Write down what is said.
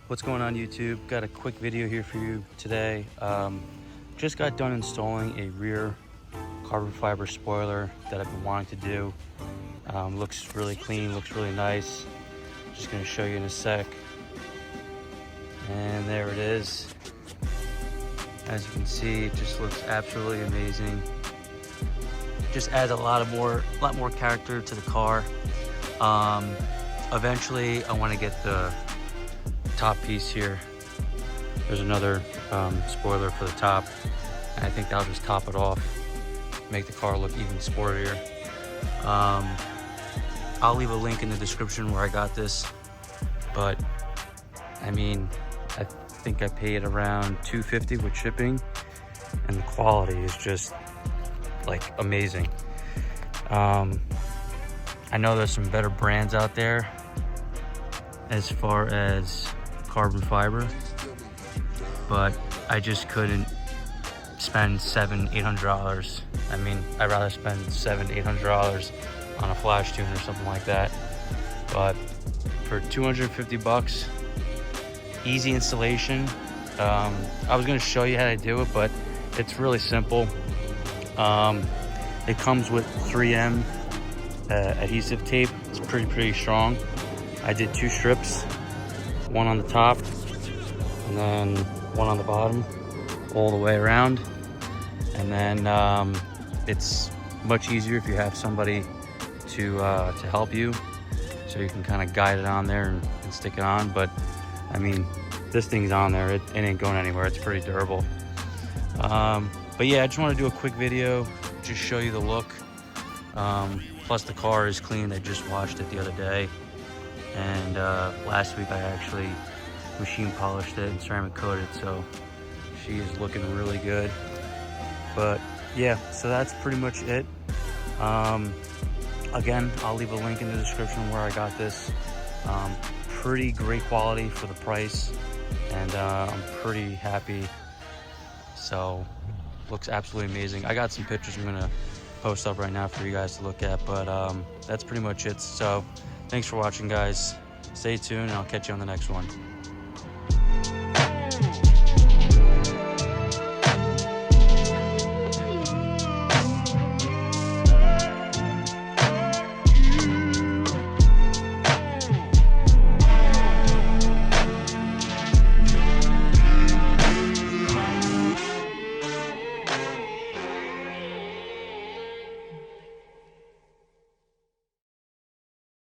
What's going on YouTube? Got a quick video here for you today. Just got done installing a rear carbon fiber spoiler that I've been wanting to do. Looks really clean, looks really nice. Just gonna show you in a sec. And there it is. As you can see, it just looks absolutely amazing. Just adds a lot more character to the car. Eventually I want to get the top piece here. There's another spoiler for the top, and I think that'll just top it off, make the car look even sportier. I'll leave a link in the description where I got this, but I mean, I think I paid around $250 with shipping, and the quality is just like amazing. I know there's some better brands out there as far as carbon fiber, but I just couldn't spend $700-800. I mean, I'd rather spend $700-800 on a flash tune or something like that. But for $250, easy installation. I was going to show you how to do it, but it's really simple. It comes with 3M adhesive tape. It's pretty strong. I did 2 strips, one on the top and then one on the bottom, all the way around. And then it's much easier if you have somebody to help you, so you can kind of guide it on there and stick it on. But I mean, this thing's on there, it ain't going anywhere. It's pretty durable. But yeah, I just want to do a quick video, just show you the look. Plus the car is clean. I just washed it the other day, and last week I actually machine polished it and ceramic coated, so she is looking really good. But yeah, so that's pretty much it. Again, I'll leave a link in the description where I got this. Pretty great quality for the price, and I'm pretty happy. So looks absolutely amazing. I got some pictures I'm gonna post up right now for you guys to look at, but that's pretty much it. So thanks for watching, guys. Stay tuned, and I'll catch you on the next one.